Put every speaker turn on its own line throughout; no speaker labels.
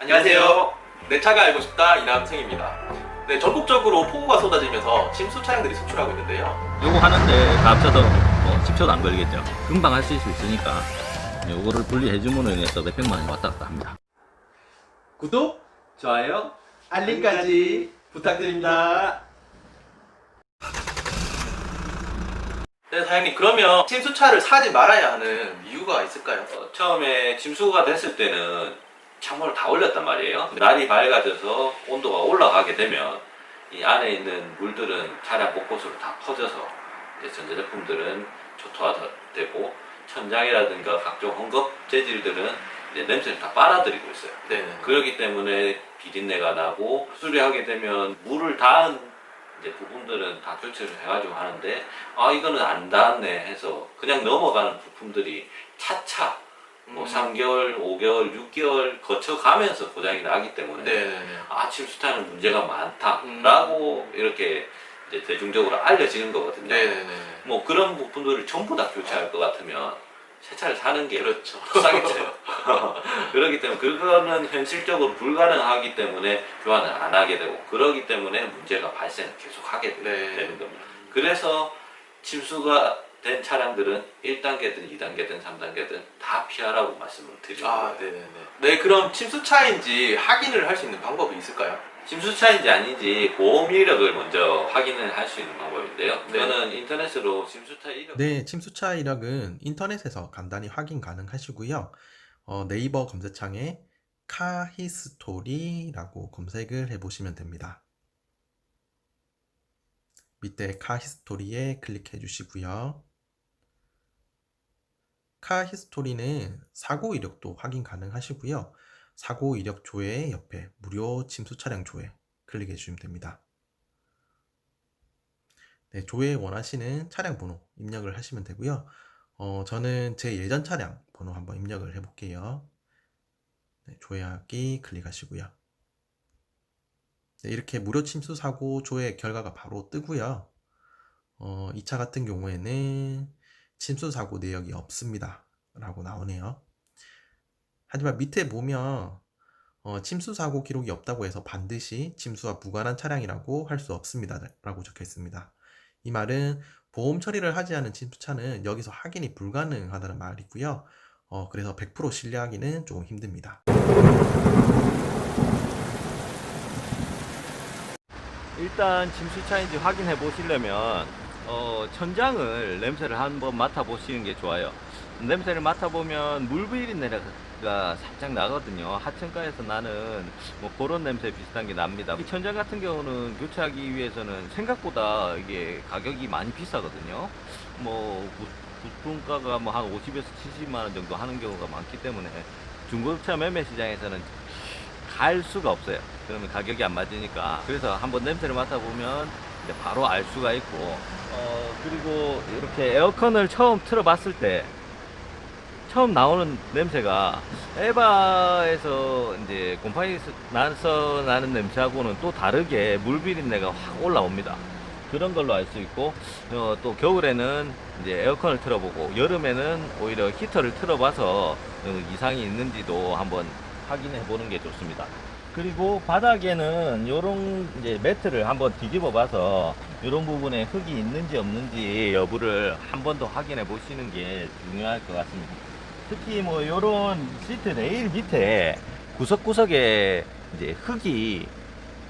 안녕하세요. 내 차가 알고 싶다 이남승입니다. 네, 전국적으로 폭우가 쏟아지면서 침수 차량들이 속출하고 있는데요.
요거 하는데 다 합쳐서 10초도 안 걸리겠죠. 금방 할 수 있으니까 요거를 분리해 줌으로 인해서 몇백만 원이 왔다 갔다 합니다.
구독, 좋아요, 알림까지 부탁드립니다. 네, 사장님, 그러면 침수차를 사지 말아야 하는 이유가 있을까요?
처음에 침수가 됐을 때는 창문을 다 올렸단 말이에요. 날이 밝아져서 온도가 올라가게 되면 이 안에 있는 물들은 차량 곳곳으로 다 퍼져서 이제 전자제품들은 초토화되고 천장이라든가 각종 헝겊 재질들은 이제 냄새를 다 빨아들이고 있어요.
네네.
그렇기 때문에 비린내가 나고 수리하게 되면 물을 닿은 이제 부품들은 다 교체를 해가지고 하는데 이거는 안 닿았네 해서 그냥 넘어가는 부품들이 차차 뭐 3개월, 5개월, 6개월 거쳐가면서 고장이 나기 때문에
네네네.
침수타는 문제가 많다라고 이렇게 이제 대중적으로 알려지는 거거든요.
네네네.
뭐 그런 부품들을 전부 다 교체할 것 같으면 새 차를 사는 게
그렇죠.
싸겠죠. 그렇기 때문에 그거는 현실적으로 불가능하기 때문에 교환을 안 하게 되고 그러기 때문에 문제가 발생을 계속하게
네.
되는 겁니다. 그래서 침수가 된 차량들은 1단계든 2단계든 3단계든 다 피하라고 말씀을 드리는 거예요.
네네네. 네, 그럼 침수차인지 확인을 할 수 있는 방법이 있을까요?
침수차인지 아닌지 보험 이력을 먼저 확인을 할 수 있는 방법인데요.
네.
저는 인터넷으로 침수차 이력
네, 침수차 이력은 인터넷에서 간단히 확인 가능하시고요. 네이버 검색창에 카히스토리라고 검색을 해보시면 됩니다. 밑에 카히스토리에 클릭해 주시고요. 카히스토리는 사고 이력도 확인 가능하시고요. 사고 이력 조회 옆에 무료 침수 차량 조회 클릭해 주시면 됩니다. 네, 조회 원하시는 차량 번호 입력을 하시면 되고요. 저는 제 예전 차량 번호 한번 입력을 해볼게요. 네, 조회하기 클릭하시고요. 네, 이렇게 무료 침수 사고 조회 결과가 바로 뜨고요. 이 차 같은 경우에는 침수 사고 내역이 없습니다 라고 나오네요. 하지만 밑에 보면 침수 사고 기록이 없다고 해서 반드시 침수와 무관한 차량이라고 할 수 없습니다 라고 적혀 있습니다. 이 말은 보험 처리를 하지 않은 침수차는 여기서 확인이 불가능하다는 말이고요. 그래서 100% 신뢰하기는 조금 힘듭니다.
일단 침수차인지 확인해 보시려면 천장을 냄새를 한번 맡아 보시는 게 좋아요. 냄새를 맡아 보면 물 비린내가 살짝 나거든요. 하천가에서 나는 뭐 그런 냄새 비슷한 게 납니다. 이 천장 같은 경우는 교체하기 위해서는 생각보다 이게 가격이 많이 비싸거든요. 뭐 부품가가 뭐 한 50에서 70만 원 정도 하는 경우가 많기 때문에 중고차 매매 시장에서는 갈 수가 없어요. 그러면 가격이 안 맞으니까. 그래서 한번 냄새를 맡아보면 이제 바로 알 수가 있고, 그리고 이렇게 에어컨을 처음 틀어봤을 때 처음 나오는 냄새가 에바에서 이제 곰팡이에서 나는 냄새하고는 또 다르게 물 비린내가 확 올라옵니다. 그런 걸로 알 수 있고, 또 겨울에는 이제 에어컨을 틀어보고 여름에는 오히려 히터를 틀어봐서 이상이 있는지도 한번 확인해 보는 게 좋습니다. 그리고 바닥에는 요런 이제 매트를 한번 뒤집어 봐서 이런 부분에 흙이 있는지 없는지 여부를 한 번 더 확인해 보시는 게 중요할 것 같습니다. 특히 뭐 요런 시트 레일 밑에 구석구석에 이제 흙이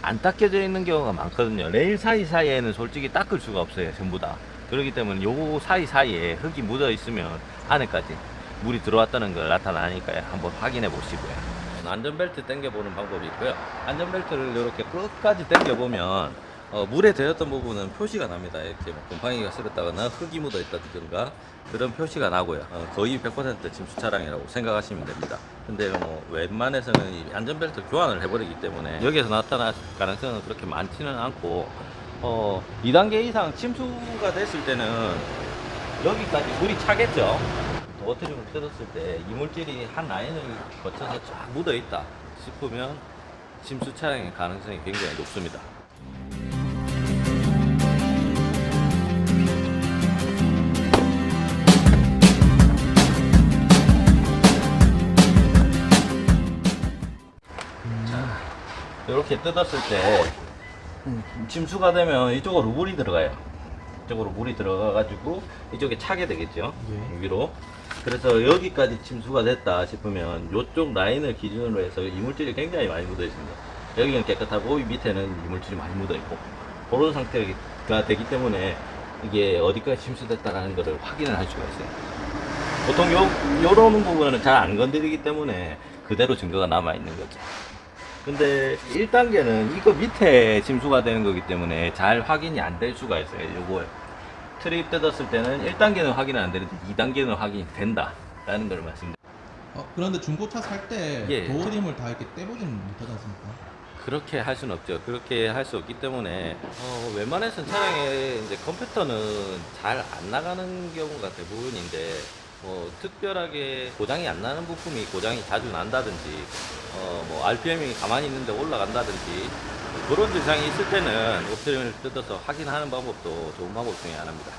안 닦여져 있는 경우가 많거든요. 레일 사이사이에는 솔직히 닦을 수가 없어요, 전부 다. 그렇기 때문에 요 사이사이에 흙이 묻어 있으면 안에까지 물이 들어왔다는 걸 나타나니까요. 한번 확인해 보시고요. 안전벨트 당겨보는 방법이 있고요. 안전벨트를 이렇게 끝까지 당겨보면 물에 데였던 부분은 표시가 납니다. 이렇게 뭐 곰팡이가 쓸었다거나 흙이 묻어 있다든가 그런 표시가 나고요. 거의 100% 침수 차량이라고 생각하시면 됩니다. 근데 뭐 웬만해서는 이 안전벨트 교환을 해버리기 때문에 여기에서 나타날 가능성은 그렇게 많지는 않고 2단계 이상 침수가 됐을 때는 여기까지 물이 차겠죠. 워터링을 뜯었을 때 이물질이 한 라인을 거쳐서 쫙 묻어 있다 싶으면 침수 차량의 가능성이 굉장히 높습니다. 자, 이렇게 뜯었을 때 침수가 되면 이쪽으로 물이 들어가요. 이쪽으로 물이 들어가가지고 이쪽에 차게 되겠죠.
예.
위로. 그래서 여기까지 침수가 됐다 싶으면 이쪽 라인을 기준으로 해서 이물질이 굉장히 많이 묻어 있습니다. 여기는 깨끗하고 이 밑에는 이물질이 많이 묻어 있고 그런 상태가 되기 때문에 이게 어디까지 침수됐다라는 것을 확인을 할 수가 있어요. 보통 요런 부분은 잘 안 건드리기 때문에 그대로 증거가 남아 있는 거죠. 근데 1단계는 이거 밑에 침수가 되는 거기 때문에 잘 확인이 안 될 수가 있어요. 요거 트립 뜯었을 때는 1단계는 확인은 안 되는데 2단계는 확인이 된다라는 걸 말씀드립니다.
그런데 중고차 살 때
예.
도어 트림을 다 이렇게 떼보지는 못하지 않습니까?
그렇게 할 수는 없죠. 그렇게 할 수 없기 때문에 웬만해서는 차량의 이제 컴퓨터는 잘 안 나가는 경우가 대부분인데 특별하게 고장이 안 나는 부품이 고장이 자주 난다든지 뭐 RPM이 가만히 있는데 올라간다든지 그런 증상이 있을 때는 옵트림을 뜯어서 확인하는 방법도 좋은 방법 중에 하나입니다.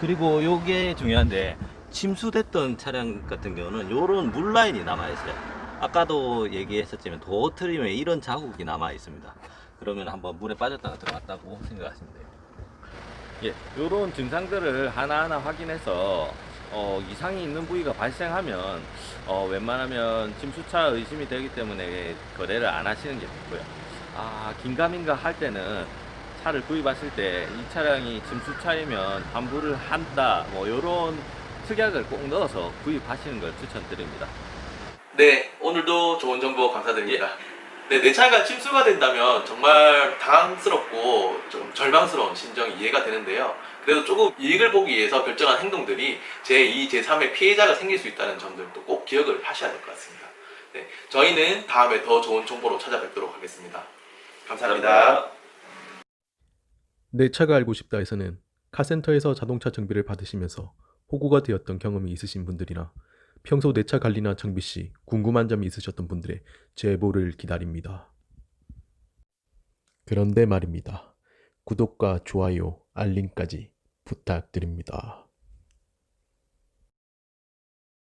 그리고 요게 중요한데 침수됐던 차량 같은 경우는 요런 물 라인이 남아 있어요. 아까도 얘기했었지만 도어 트림에 이런 자국이 남아 있습니다. 그러면 한번 물에 빠졌다가 들어갔다고 생각하시면 돼요. 예, 요런 증상들을 하나하나 확인해서 이상이 있는 부위가 발생하면 웬만하면 침수차 의심이 되기 때문에 거래를 안 하시는 게 좋고요. 긴가민가 할 때는 차를 구입하실 때 이 차량이 침수차이면 환불을 한다 뭐 요런 특약을 꼭 넣어서 구입하시는 걸 추천드립니다.
네, 오늘도 좋은 정보 감사드립니다. 네, 내 차가 침수가 된다면 정말 당황스럽고 좀 절망스러운 심정이 이해가 되는데요. 그래도 조금 이익을 보기 위해서 결정한 행동들이 제2, 제3의 피해자가 생길 수 있다는 점들도 꼭 기억을 하셔야 될 것 같습니다. 네, 저희는 다음에 더 좋은 정보로 찾아뵙도록 하겠습니다. 감사합니다.
내 차가 알고 싶다에서는 카센터에서 자동차 정비를 받으시면서 호구가 되었던 경험이 있으신 분들이나 평소 내 차 관리나 정비 시 궁금한 점이 있으셨던 분들의 제보를 기다립니다. 그런데 말입니다. 구독과 좋아요, 알림까지 부탁드립니다.